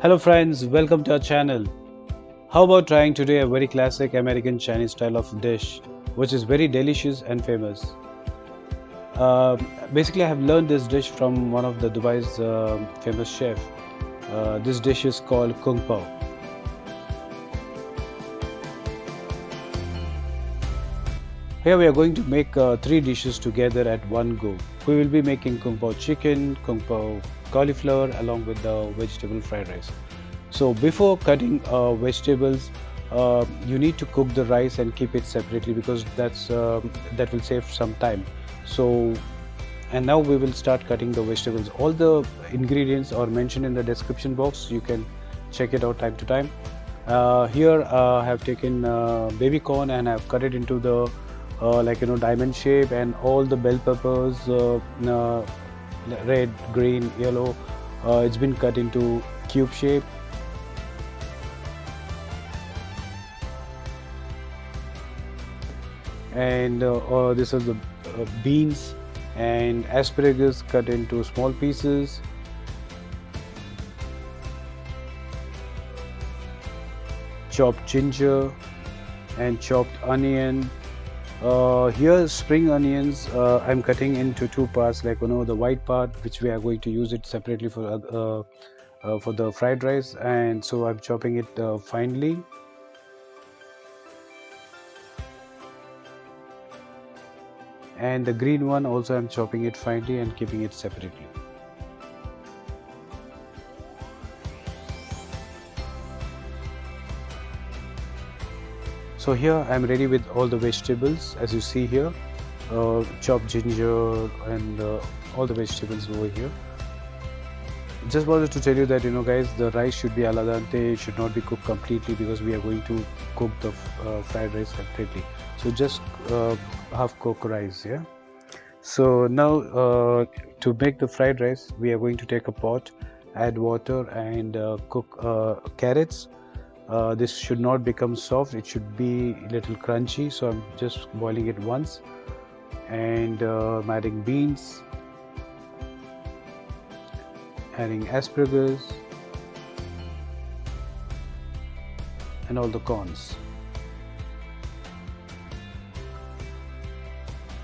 Hello friends, welcome to our channel. How about trying today a very classic American Chinese style of dish which is very delicious and famous. Basically I have learned this dish from one of the Dubai's famous chef. This dish is called Kung Pao. Here we are going to make three dishes together at one go. We will be making Kung Pao Chicken, Kung Pao Cauliflower along with the vegetable fried rice. So before cutting vegetables, you need to cook the rice and keep it separately because that will save some time. So and now we will start cutting the vegetables. All the ingredients are mentioned in the description box. You can check it out time to time. Here I have taken baby corn and I have cut it into the diamond shape, and all the bell peppers, red, green, yellow, it's been cut into cube shape. And this is the beans and asparagus cut into small pieces. Chopped ginger and chopped onion. Here spring onions I'm cutting into two parts, the white part which we are going to use it separately for the fried rice, and so I'm chopping it finely. And the green one also I'm chopping it finely and keeping it separately. So here I'm ready with all the vegetables, as you see here, chopped ginger and all the vegetables over here. Just wanted to tell you that guys, the rice should be al dente, it should not be cooked completely because we are going to cook the fried rice separately. So just half cook rice, yeah. So now to make the fried rice, we are going to take a pot, add water and cook carrots. This should not become soft, it should be a little crunchy, so I'm just boiling it once. And I'm adding beans, adding asparagus and all the corns.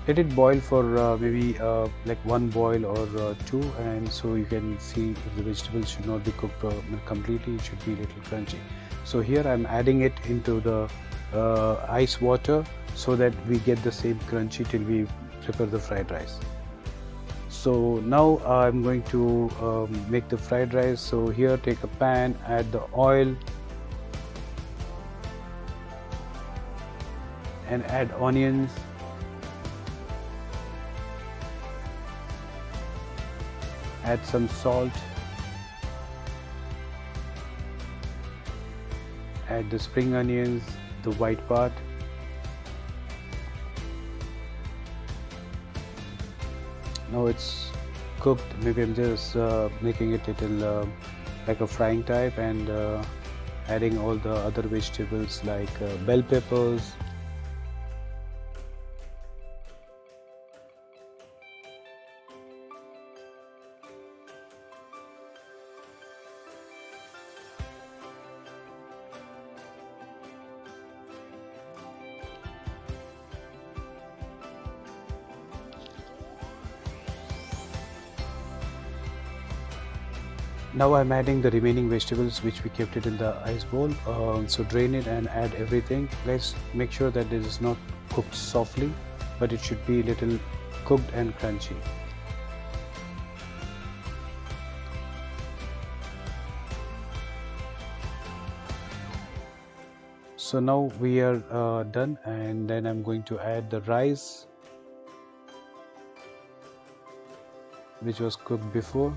Let it boil for maybe like one boil or two, and so you can see if the vegetables should not be cooked completely, it should be a little crunchy. So here I'm adding it into the ice water so that we get the same crunchy till we prepare the fried rice. So now I'm going to make the fried rice. So here take a pan, add the oil and add onions, add some salt, add the spring onions, the white part, now it's cooked. Maybe I'm just making it little like a frying type, and adding all the other vegetables like bell peppers, now I'm adding the remaining vegetables which we kept it in the ice bowl. So drain it and add everything. Let's make sure that this is not cooked softly, but it should be a little cooked and crunchy. So now we are done, and then I'm going to add the rice which was cooked before.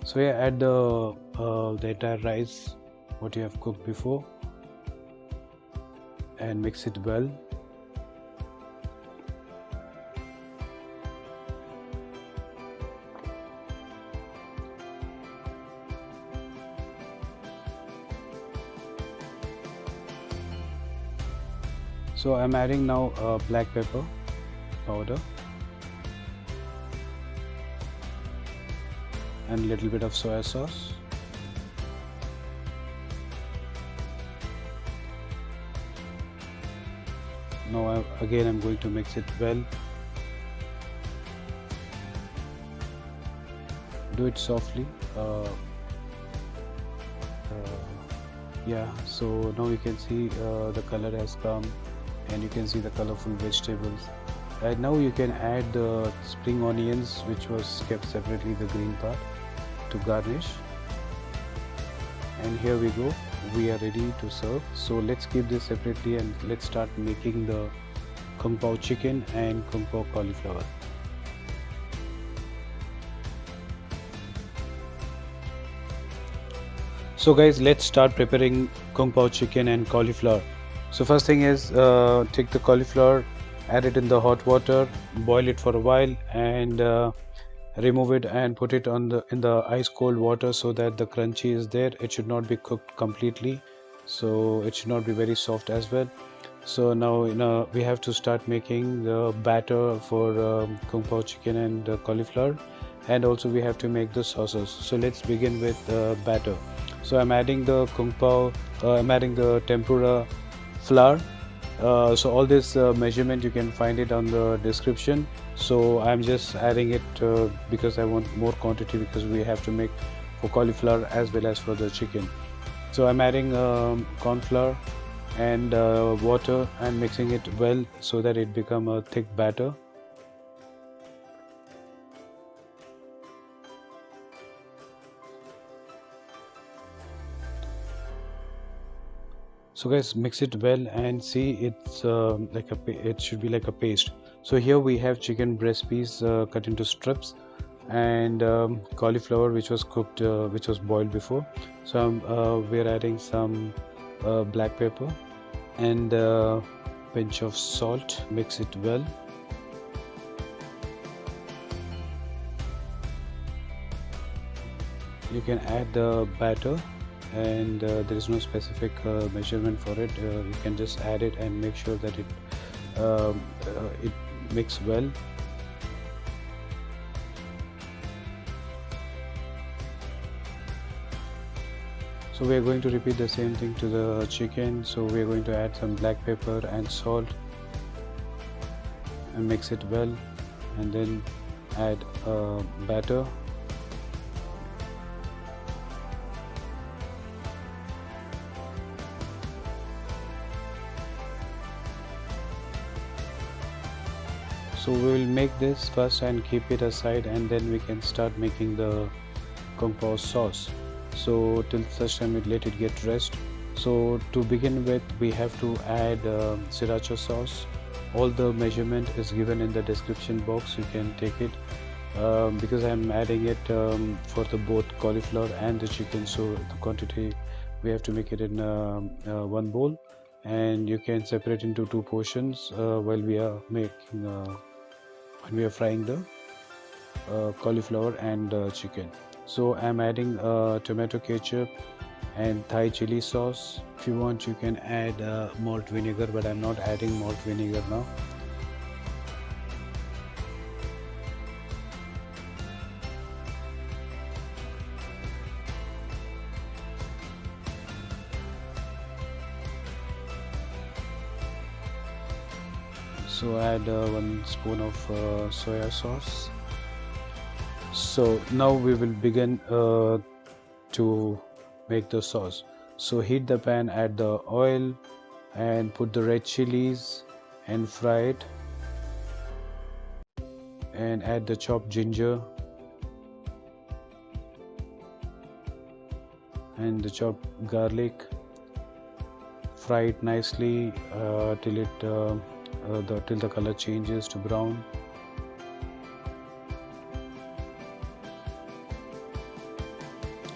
So yeah, add the entire rice what you have cooked before and mix it well. So I'm adding now black pepper powder and a little bit of soya sauce. Now again I'm going to mix it well. Do it softly. Yeah, so now you can see the color has come, and you can see the colorful vegetables. And now you can add the spring onions, which was kept separately, the green part, to garnish. And here we go, we are ready to serve. So let's keep this separately and let's start making the Kung Pao chicken and Kung Pao cauliflower. So guys, let's start preparing Kung Pao chicken and cauliflower. So first thing is, take the cauliflower, add it in the hot water, boil it for a while, and remove it and put it in the ice cold water so that the crunchy is there. It should not be cooked completely, so it should not be very soft as well. So now we have to start making the batter for Kung Pao chicken and cauliflower, and also we have to make the sauces. So let's begin with batter. So I'm adding the I'm adding the tempura flour. So all this measurement you can find it on the description. So I'm just adding it because I want more quantity, because we have to make for cauliflower as well as for the chicken. So I'm adding corn flour and water and mixing it well so that it become a thick batter. So guys, mix it well and see it's it should be like a paste. So here we have chicken breast piece cut into strips, and cauliflower which was cooked, which was boiled before. So we are adding some black pepper and a pinch of salt. Mix it well. You can add the batter, and there is no specific measurement for it. You can just add it and make sure that it mix well. So we are going to repeat the same thing to the chicken. So we are going to add some black pepper and salt and mix it well, and then add batter. So we will make this first and keep it aside, and then we can start making the Kung Pao sauce. So till such time we let it get rest. So to begin with, we have to add sriracha sauce. All the measurement is given in the description box. You can take it because I am adding it for the both cauliflower and the chicken. So the quantity we have to make it in one bowl, and you can separate into two portions while we are making when we are frying the cauliflower and chicken. So I'm adding tomato ketchup and Thai chili sauce. If you want, you can add malt vinegar, but I'm not adding malt vinegar now. So add 1 spoon of soya sauce. So now we will begin to make the sauce. So heat the pan, add the oil and put the red chilies and fry it, and add the chopped ginger and the chopped garlic. Fry it nicely till the color changes to brown.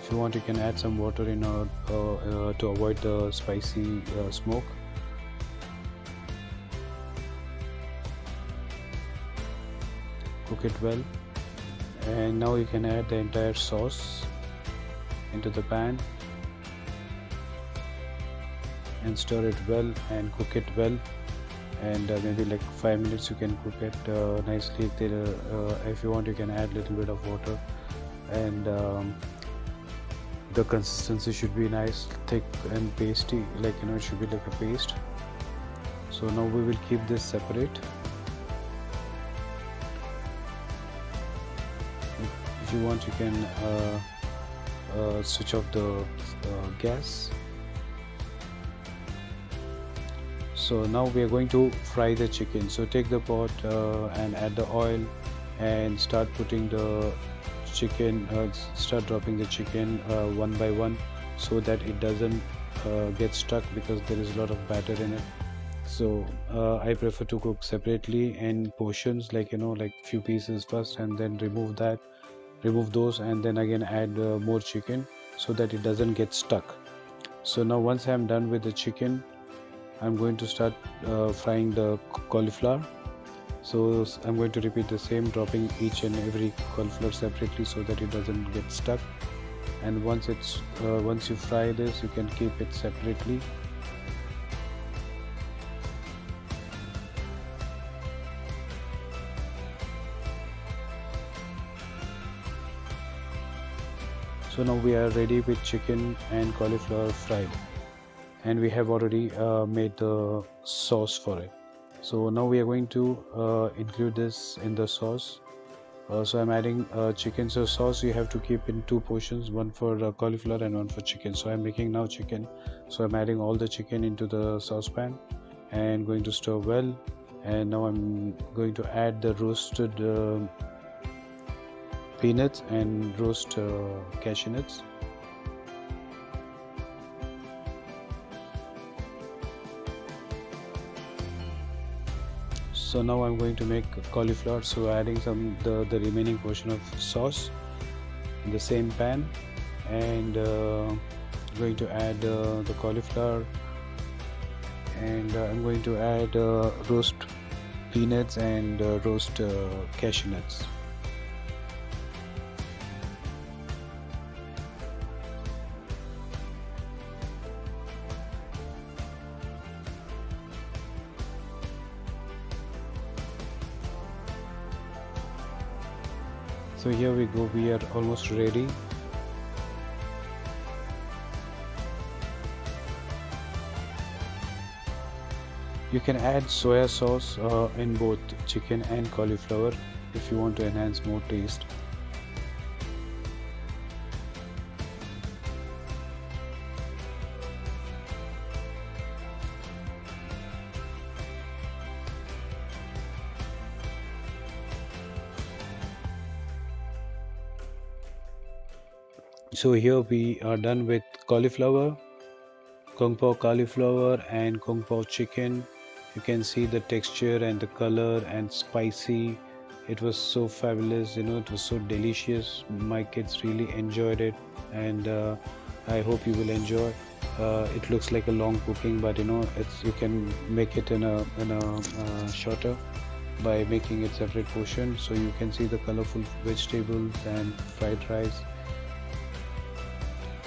If you want, you can add some water in to avoid the spicy smoke. Cook it well, and now you can add the entire sauce into the pan and stir it well and cook it well, and maybe like 5 minutes you can cook it nicely. If you want, you can add a little bit of water and the consistency should be nice, thick and pasty, like it should be like a paste. So now we will keep this separate. If you want, you can switch off the gas. So now we are going to fry the chicken. So take the pot and add the oil and start putting the chicken, start dropping the chicken one by one, so that it doesn't get stuck, because there is a lot of batter in it. So I prefer to cook separately in portions, like like few pieces first, and then remove those, and then again add more chicken, so that it doesn't get stuck. So now once I am done with the chicken, I'm going to start frying the cauliflower. So I'm going to repeat the same, dropping each and every cauliflower separately, so that it doesn't get stuck. And once you fry this, you can keep it separately. So now we are ready with chicken and cauliflower fried, and we have already made the sauce for it. So now we are going to include this in the sauce. So I'm adding chicken. So sauce you have to keep in two portions, one for cauliflower and one for chicken. So I'm making now chicken. So I'm adding all the chicken into the saucepan and going to stir well. And now I'm going to add the roasted peanuts and roast cashew nuts. So now I'm going to make cauliflower. So adding the remaining portion of sauce in the same pan, and going to add the cauliflower, and I'm going to add roast peanuts and roast cashew nuts. So here we go, we are almost ready. You can add soya sauce in both chicken and cauliflower if you want to enhance more taste. So here we are done with cauliflower, Kung Pao cauliflower and Kung Pao chicken. You can see the texture and the color and spicy. It was so fabulous, it was so delicious. My kids really enjoyed it, and I hope you will enjoy. It looks like a long cooking, but you can make it in a shorter by making it separate portion. So you can see the colorful vegetables and fried rice.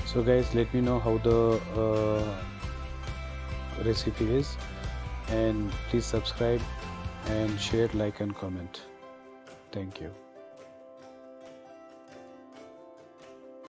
So guys, let me know how the recipe is, and please subscribe and share, like and comment. Thank you.